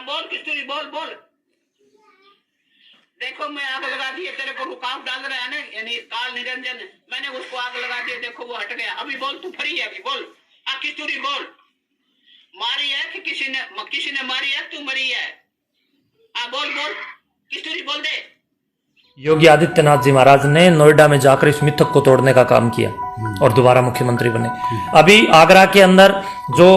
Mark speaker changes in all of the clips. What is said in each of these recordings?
Speaker 1: बोल किस्तूरी बोल बोल। देखो मैं आग लगा दी, तेरे को रुकावट डाल रहा है ना, यानी काल निरंजन, मैंने उसको आग लगा दी, देखो वो हट गया। अभी बोल, तू फ्री है अभी, बोल किस्तूरी बोल। मारी है कि किसी ने मारी है, तू मरी है? बोल बोल किस्तूरी बोल दे।
Speaker 2: योगी आदित्यनाथ जी महाराज ने नोएडा में जाकर इस मिथक को तोड़ने का काम किया और दोबारा मुख्यमंत्री बने। अभी आगरा के अंदर जो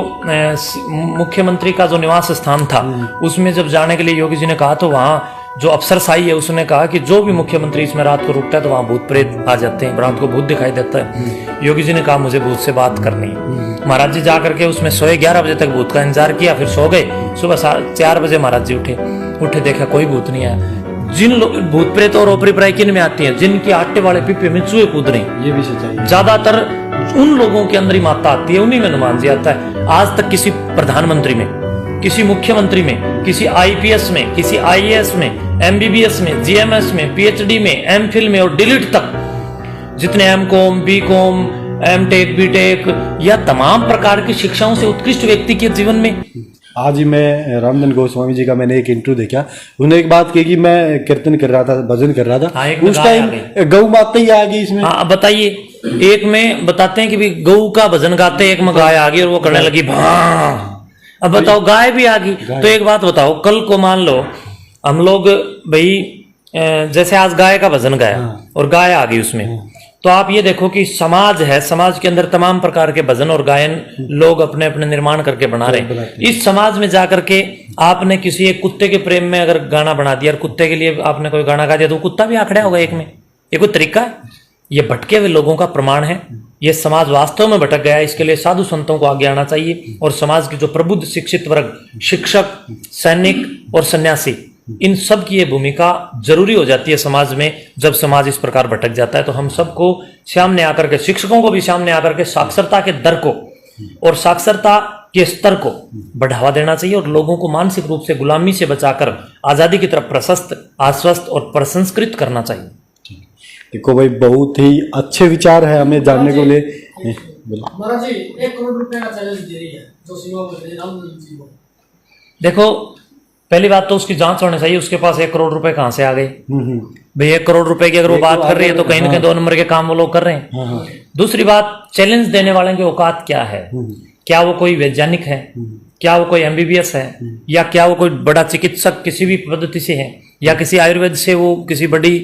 Speaker 2: मुख्यमंत्री का जो निवास स्थान था, उसमें जब जाने के लिए योगी जी ने कहा, तो वहाँ जो अफसरशाही है उसने कहा कि जो भी मुख्यमंत्री इसमें रात को रुकता है तो वहाँ भूत प्रेत आ जाते हैं, रात को भूत दिखाई देता है। योगी जी ने कहा मुझे भूत से बात करनी है। महाराज जी जाकर के उसमें सोए, 11 बजे तक भूत का इंतजार किया, फिर सो गए। सुबह 4 बजे महाराज जी उठे, देखा कोई भूत नहीं आया। जिन भूत प्रेत और ओपरी प्राय किन में आती है? जिनके आटे वाले पिपे में चूहे कूद रहे हैं।
Speaker 3: ये भी सच्चाई है।
Speaker 2: ज्यादातर उन लोगों के अंदर ही माता आती है, उन्हीं में हनुमान जी आता है। आज तक किसी प्रधानमंत्री में, किसी मुख्यमंत्री में, किसी आईपीएस में, किसी आईएएस में, एमबीबीएस में, जीएमएस में, पीएचडी में, एमफिल में और डिलीट तक जितने एमकॉम, बीकॉम, एमटेक, बीटेक या तमाम प्रकार की शिक्षाओं से उत्कृष्ट व्यक्ति के जीवन में।
Speaker 3: आज ही मैं रामधन गोस्वामी जी का मैंने एक इंटरव्यू देखा, उन्होंने एक बात कही कि मैं कीर्तन कर रहा था, भजन कर रहा था, उस टाइम गौ माता ही आ गई इसमें।
Speaker 2: हाँ बताइए, एक में बताते हैं कि भी गौ का भजन गाते, एक में गाय आ गई और वो करने लगी भां। अब बताओ गाय भी आ गई। तो एक बात बताओ, कल को मान लो हम लोग भाई जैसे आज गाय का भजन गाया और गाय आ गई उसमें, तो आप ये देखो कि समाज है, समाज के अंदर तमाम प्रकार के भजन और गायन लोग अपने अपने निर्माण करके बना रहे हैं। इस समाज में जाकर के आपने किसी एक कुत्ते के प्रेम में अगर गाना बना दिया और कुत्ते के लिए आपने कोई गाना गा दिया, तो कुत्ता भी आखड़ा होगा एक में। ये कोई तरीका है? ये भटके हुए लोगों का प्रमाण है। ये समाज वास्तव में भटक गया है। इसके लिए साधु संतों को आगे आना चाहिए और समाज के जो प्रबुद्ध शिक्षित वर्ग, शिक्षक, सैनिक और सन्यासी, इन सब की ये भूमिका जरूरी हो जाती है समाज में। जब समाज इस प्रकार भटक जाता है तो हम सबको सामने आकर के, शिक्षकों को भी सामने आकर के साक्षरता के दर को और साक्षरता के स्तर को बढ़ावा देना चाहिए और लोगों को मानसिक रूप से गुलामी से बचाकर आजादी की तरफ प्रशस्त, आश्वस्त और प्रसंस्कृत करना चाहिए।
Speaker 3: देखो भाई, बहुत ही अच्छे विचार है हमें जानने को ले।
Speaker 4: महाराज जी 1 करोड़ रुपए का चैलेंज दे रही है जो सीमा बोल रही है।
Speaker 2: देखो पहली बात तो उसकी जांच होनी चाहिए, उसके पास 1 करोड़ रुपए कहाँ से आ गए भाई। 1 करोड़ रुपए की अगर वो बात कर रही है तो कहीं ना कहीं 2 नंबर के काम वो लोग कर रहे हैं। दूसरी बात, चैलेंज देने वाले की औकात क्या है? क्या वो कोई वैज्ञानिक है? क्या वो कोई एमबीबीएस है? या क्या वो कोई बड़ा चिकित्सक किसी भी पद्धति से है? या किसी आयुर्वेद से वो किसी बड़ी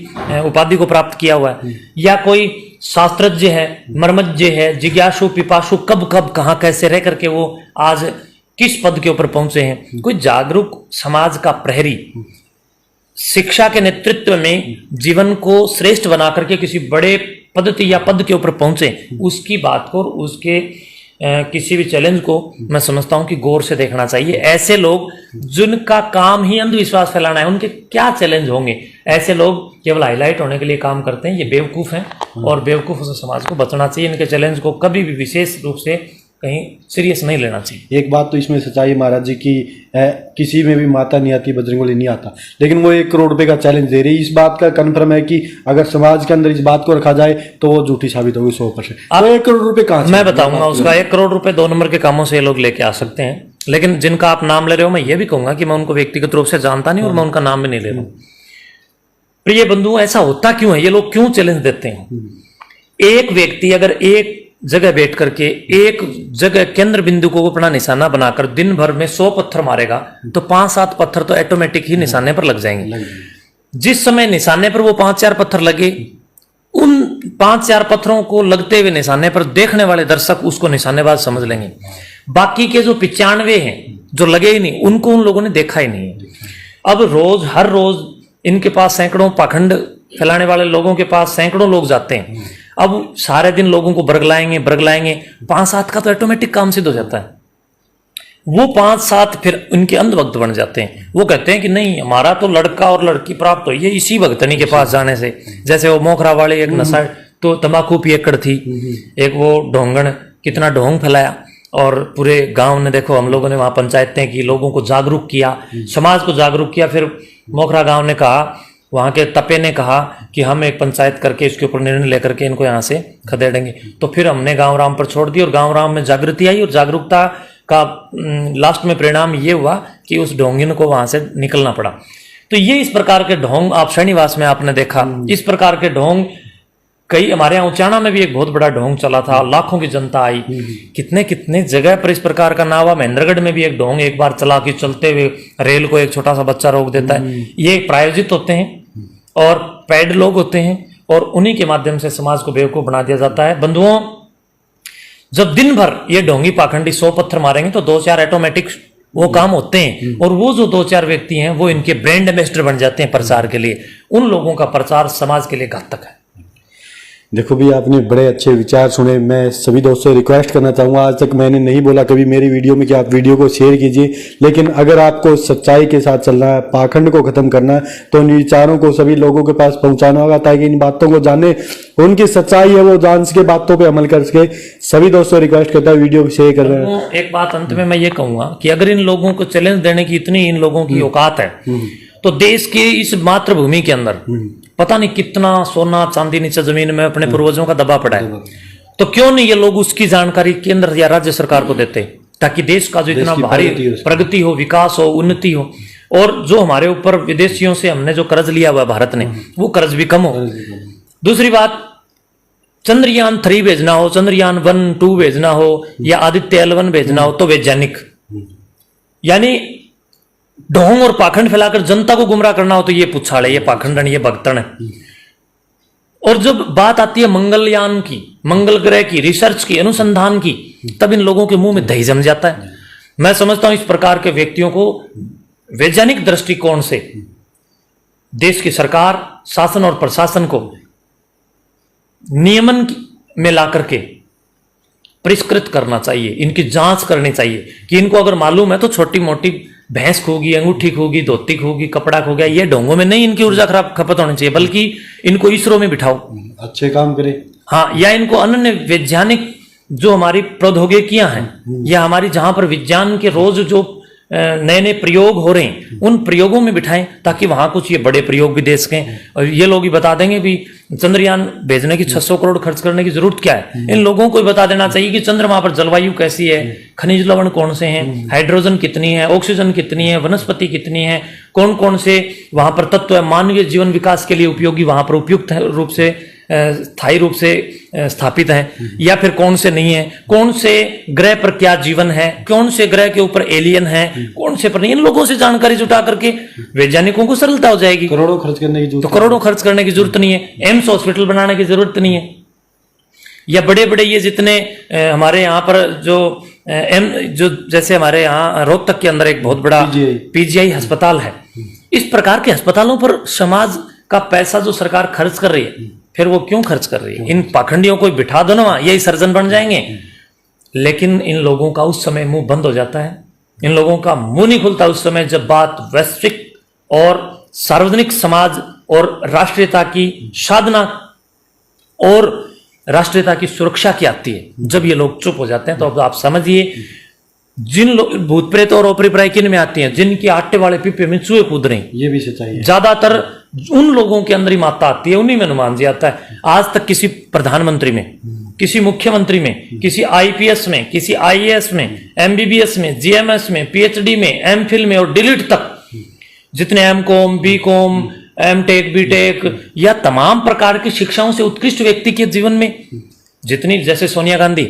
Speaker 2: उपाधि को प्राप्त किया हुआ है? या कोई शास्त्रज्ञ है, मर्मज्ञ है, जिज्ञासु, पिपासु, कब कब कहाँ कैसे रह करके वो आज किस पद के ऊपर पहुंचे हैं? कोई जागरूक समाज का प्रहरी शिक्षा के नेतृत्व में जीवन को श्रेष्ठ बना करके किसी बड़े पद्धति या पद के ऊपर पहुंचे, उसकी बात को, उसके किसी भी चैलेंज को मैं समझता हूं कि गौर से देखना चाहिए। ऐसे लोग जिनका काम ही अंधविश्वास फैलाना है, उनके क्या चैलेंज होंगे? ऐसे लोग केवल हाईलाइट होने के लिए काम करते हैं। ये बेवकूफ हैं और बेवकूफों से समाज को बचना चाहिए। इनके चैलेंज को कभी भी विशेष रूप से कहीं सीरियस नहीं लेना चाहिए।
Speaker 3: एक बात तो इसमें सच्चाई महाराज जी की किसी में भी माता नहीं आती, बजरंगबली नहीं आता, लेकिन वो 1 करोड़ रुपए का चैलेंज दे रही है। इस बात का कन्फर्म है कि अगर समाज के अंदर इस बात को रखा जाए तो वो झूठी साबित होगी 100%। अब 1 करोड़ रुपए कहाँ से?
Speaker 2: मैं बताऊंगा उसका 1 करोड़ रुपए 2 नंबर के कामों से ये लोग लेके आ सकते हैं, लेकिन जिनका आप नाम ले रहे हो, मैं ये भी कहूंगा कि मैं उनको व्यक्तिगत रूप से जानता नहीं और मैं उनका नाम भी नहीं ले रहा हूं। प्रिय बंधु, ऐसा होता क्यों है? ये लोग क्यों चैलेंज देते हैं? एक व्यक्ति अगर एक जगह बैठ करके एक जगह केंद्र बिंदु को अपना निशाना बनाकर दिन भर में 100 पत्थर मारेगा तो 5-7 पत्थर तो ऑटोमेटिक ही निशाने पर लग जाएंगे। जिस समय निशाने पर वो 5-4 पत्थर लगे, उन 5-4 पत्थरों को लगते हुए निशाने पर देखने वाले दर्शक उसको निशानेबाज समझ लेंगे। बाकी के जो 95 हैं जो लगे ही नहीं, उनको उन लोगों ने देखा ही नहीं है। अब हर रोज इनके पास सैकड़ों पाखंड फैलाने वाले लोगों के पास सैकड़ों लोग जाते हैं। अब सारे दिन लोगों को बरगलाएंगे 5-7 का तो ऑटोमेटिक काम सिद्ध हो जाता है। वो 5-7 फिर उनके अंधभक्त बन जाते हैं। वो कहते हैं कि नहीं, हमारा तो लड़का और लड़की प्राप्त हुई है इसी भक्तनी के पास जाने से। जैसे वो मोखरा वाले एक नशा तो तंबाकू पियक्कड़ थी, एक वो ढोंगण, कितना ढोंग फैलाया और पूरे गांव ने, देखो हम लोगों ने वहां पंचायतें की, लोगों को जागरूक किया, समाज को जागरूक किया। फिर मोखरा गांव ने कहा, वहां के तपे ने कहा कि हम एक पंचायत करके इसके ऊपर निर्णय लेकर के इनको यहाँ से खदेड़ेंगे। तो फिर हमने गांव राम पर छोड़ दी और गांव राम में जागृति आई और जागरूकता का लास्ट में परिणाम ये हुआ कि उस ढोंगिन को वहां से निकलना पड़ा। तो ये इस प्रकार के ढोंग आप श्रीनिवास में आपने देखा, इस प्रकार के ढोंग कई हमारे यहाँ उचाना में भी एक बहुत बड़ा ढोंग चला था, लाखों की जनता आई, कितने कितने जगह पर इस प्रकार का ना हुआ। महेंद्रगढ़ में भी एक ढोंग एक बार चला कि चलते हुए रेल को एक छोटा सा बच्चा रोक देता है। ये प्रायोजित होते हैं और पैड लोग होते हैं और उन्हीं के माध्यम से समाज को बेवकूफ बना दिया जाता है। बंधुओं, जब दिन भर ये ढोंगी पाखंडी 100 पत्थर मारेंगे तो 2-4 ऑटोमेटिक वो काम होते हैं और वो जो 2-4 व्यक्ति हैं वो इनके ब्रांड एम्बेसडर बन जाते हैं प्रचार के लिए। उन लोगों का प्रचार समाज के लिए घातक है।
Speaker 3: देखो भी आपने बड़े अच्छे विचार सुने। मैं सभी दोस्तों से रिक्वेस्ट करना चाहूँगा, आज तक मैंने नहीं बोला कभी मेरी वीडियो में कि आप वीडियो को शेयर कीजिए, लेकिन अगर आपको सच्चाई के साथ चलना है, पाखंड को खत्म करना है, तो इन विचारों को सभी लोगों के पास पहुंचाना होगा ताकि इन बातों को जाने, उनकी सच्चाई है वो जान सके, बातों पर अमल कर सके। सभी दोस्तों रिक्वेस्ट करता है वीडियो को शेयर कर रहे हैं।
Speaker 2: एक बात अंत में मैं ये कहूंगा कि अगर इन लोगों को चैलेंज देने की इतनी इन लोगों की औकात है तो देश के इस मातृभूमि के अंदर पता नहीं कितना सोना चांदी नीचे जमीन में अपने पूर्वजों का दबा पड़ा है, तो क्यों नहीं ये लोग उसकी जानकारी केंद्र या राज्य सरकार को देते ताकि देश का जो इतना भारी प्रगति हो, विकास हो, उन्नति हो, और जो हमारे ऊपर विदेशियों से हमने जो कर्ज लिया हुआ भारत ने वो कर्ज भी कम हो। दूसरी बात, चंद्रयान 3 भेजना हो, चंद्रयान 1-2 भेजना हो या आदित्य L1 भेजना हो तो वैज्ञानिक, यानी ढोंग और पाखंड फैलाकर जनता को गुमराह करना हो तो ये पुच्छाड़ है, ये पाखंडन, ये भगतन है। और जब बात आती है मंगलयान की, मंगल ग्रह की, रिसर्च की, अनुसंधान की, तब इन लोगों के मुंह में दही जम जाता है। मैं समझता हूं इस प्रकार के व्यक्तियों को वैज्ञानिक दृष्टिकोण से देश की सरकार, शासन और प्रशासन को नियमन में ला करके परिष्कृत करना चाहिए, इनकी जांच करनी चाहिए कि इनको अगर मालूम है तो छोटी मोटी भैंस खोगी, अंगूठी खोगी, धोती खोगी, कपड़ा खो गया, ये ढोंगों में नहीं इनकी ऊर्जा खपत होनी चाहिए, बल्कि इनको इसरो में बिठाओ,
Speaker 3: अच्छे काम करे।
Speaker 2: हाँ, या इनको अन्य वैज्ञानिक जो हमारी प्रौद्योगिकियां हैं या हमारी जहां पर विज्ञान के रोज जो नए नए प्रयोग हो रहे हैं उन प्रयोगों में बिठाएं ताकि वहां कुछ ये बड़े प्रयोग भी दे सकें। और ये लोग ही बता देंगे भी चंद्रयान भेजने की 600 करोड़ खर्च करने की जरूरत क्या है। इन लोगों को भी बता देना चाहिए कि चंद्रमा पर जलवायु कैसी है, खनिज लवण कौन से हैं, हाइड्रोजन कितनी है, ऑक्सीजन कितनी है, वनस्पति कितनी है, कौन कौन से वहां पर तत्व है मानवीय जीवन विकास के लिए उपयोगी, वहां पर उपयुक्त रूप से स्थायी रूप से स्थापित है या फिर कौन से नहीं है, कौन से ग्रह पर क्या जीवन है, कौन से ग्रह के ऊपर एलियन है, कौन से पर नहीं। इन लोगों से जानकारी जुटा करके वैज्ञानिकों को सरलता हो जाएगी।
Speaker 3: करोड़ों खर्च करने की जरूरत,
Speaker 2: तो करोड़ों खर्च करने की जरूरत नहीं है, एम्स हॉस्पिटल बनाने की जरूरत नहीं है, या बड़े बड़े ये जितने हमारे यहाँ पर जो जैसे हमारे यहाँ रोहतक के अंदर एक बहुत बड़ा PGI अस्पताल है, इस प्रकार के अस्पतालों पर समाज का पैसा जो सरकार खर्च कर रही है, फिर वो क्यों खर्च कर रही है? इन पाखंडियों को बिठा दो ना, यही सर्जन बन जाएंगे। लेकिन इन लोगों का उस समय मुंह बंद हो जाता है, इन लोगों का मुंह नहीं खुलता उस समय जब बात वैश्विक और सार्वजनिक समाज और राष्ट्रीयता की साधना और राष्ट्रीयता की सुरक्षा की आती है। जब ये लोग चुप हो जाते हैं तो अब आप समझिए जिन लोग भूत प्रेत और ओपरी प्राय किन में आती हैं, जिनके आटे वाले पीपे में चूहे कूद रहे हैं,
Speaker 3: ये भी सच्चाई है।
Speaker 2: ज्यादातर उन लोगों के अंदर ही माता आती है, उन्हीं में हनुमान जी आता है। आज तक किसी प्रधानमंत्री में, किसी मुख्यमंत्री में, किसी IPS में, किसी IAS में, MBBS में, GMS में, PhD में, MPhil में और डिलीट तक जितने MCom, BCom, MTech, BTech या तमाम प्रकार की शिक्षाओं से उत्कृष्ट व्यक्ति के जीवन में जितनी, जैसे सोनिया गांधी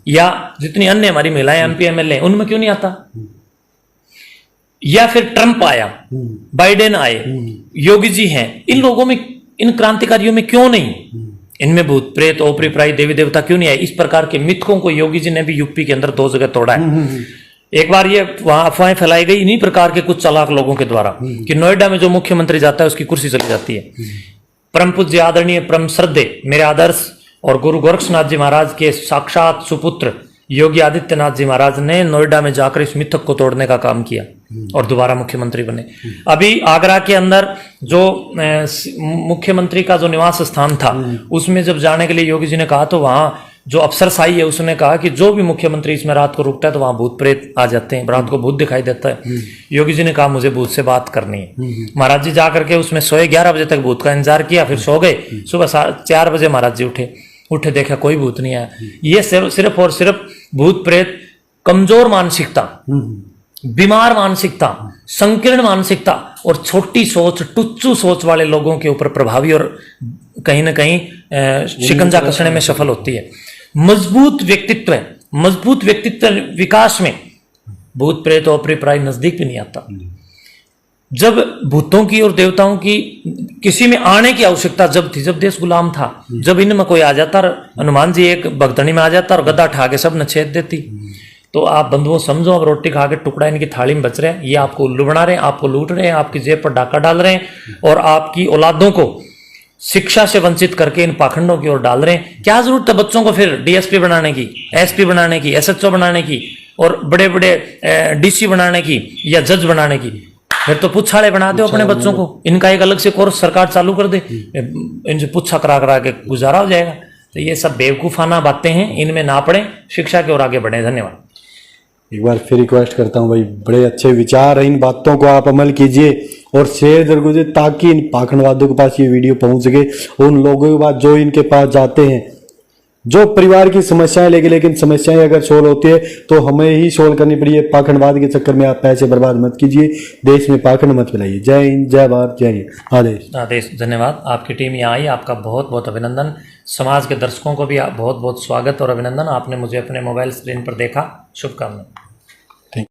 Speaker 2: या जितनी अन्य हमारी महिलाएं MP MLA, उनमें क्यों नहीं आता? या फिर ट्रंप आया, बाइडेन आए, योगी जी हैं, इन लोगों में, इन क्रांतिकारियों में क्यों नहीं? इनमें भूत प्रेत ओपरी प्राय देवी देवता क्यों नहीं आए? इस प्रकार के मिथकों को योगी जी ने भी UP के अंदर 2 जगह तोड़ा है। एक बार ये वहां अफवाहें फैलाई गई इन्हीं प्रकार के कुछ चालाक लोगों के द्वारा कि नोएडा में जो मुख्यमंत्री जाता है उसकी कुर्सी चली जाती है। परम पूज्य आदरणीय परम श्रद्धे मेरे आदर्श और गुरु गोरक्षनाथ जी महाराज के साक्षात सुपुत्र योगी आदित्यनाथ जी महाराज ने नोएडा में जाकर इस मिथक को तोड़ने का काम किया और दोबारा मुख्यमंत्री बने। अभी आगरा के अंदर जो मुख्यमंत्री का जो निवास स्थान था उसमें जब जाने के लिए योगी जी ने कहा तो वहां जो अफसरशाही है उसने कहा कि जो भी मुख्यमंत्री इसमें रात को रुकता है तो वहां भूत प्रेत आ जाते हैं, रात को भूत दिखाई देता है। योगी जी ने कहा मुझे भूत से बात करनी है। महाराज जी जाकर के उसमें सोए, 11 बजे तक भूत का इंतजार किया, फिर सो गए। सुबह 4 बजे महाराज जी उठे देखा कोई भूत नहीं आया। ये सिर्फ और सिर्फ भूत प्रेत कमजोर मानसिकता, बीमार मानसिकता, संकीर्ण मानसिकता और छोटी सोच, टुच्चू सोच वाले लोगों के ऊपर प्रभावी और कहीं ना कहीं शिकंजा कसने में सफल होती है। मजबूत व्यक्तित्व विकास में भूत प्रेत और प्राय नजदीक भी नहीं आता। जब भूतों की और देवताओं की किसी में आने की आवश्यकता जब थी, जब देश गुलाम था, जब इनमें कोई आ जाता, हनुमान जी एक भगतनी में आ जाता और गदा ठा के सब नछेद देती। तो आप बंधुओं समझो, अब रोटी खा के टुकड़ा इनकी थाली में बच रहे हैं, ये आपको उल्लू बना रहे हैं, आपको लूट रहे हैं, आपकी जेब पर डाका डाल रहे हैं और आपकी औलादों को शिक्षा से वंचित करके इन पाखंडों की ओर डाल रहे हैं। क्या जरूरत है बच्चों को फिर डीएसपी बनाने की, एसपी बनाने की, एसएचओ बनाने की और बड़े बड़े डीसी बनाने की या जज बनाने की? फिर तो पुच्छाड़े बना दो अपने बच्चों को। इनका एक अलग से कोर्स सरकार चालू कर दे, इनसे पुच्छा करा करा के गुजारा हो जाएगा। तो ये सब बेवकूफाना बातें हैं, इनमें ना पड़े, शिक्षा की ओर आगे बढ़े। धन्यवाद।
Speaker 3: एक बार फिर रिक्वेस्ट करता हूँ भाई, बड़े अच्छे विचार हैं, इन बातों को आप अमल कीजिए और शेयर जरूर कीजिए ताकि इन पाखंडवादियों के पास ये वीडियो पहुंच सके। उन लोगों के पास जो इनके पास जाते हैं, जो परिवार की समस्याएं लेकिन समस्याएं अगर सोल्व होती है तो हमें ही सोल्व करनी पड़ी है। पाखंडवाद के चक्कर में आप पैसे बर्बाद मत कीजिए, देश में पाखंड मत फैलाइए। जय हिंद, जय भारत, जय हिंद। आदेश।
Speaker 2: धन्यवाद। आपकी टीम यहाँ आई, आपका बहुत बहुत अभिनंदन। समाज के दर्शकों को भी बहुत बहुत स्वागत और अभिनंदन। आपने मुझे अपने मोबाइल स्क्रीन पर देखा, शुभकामनाएं।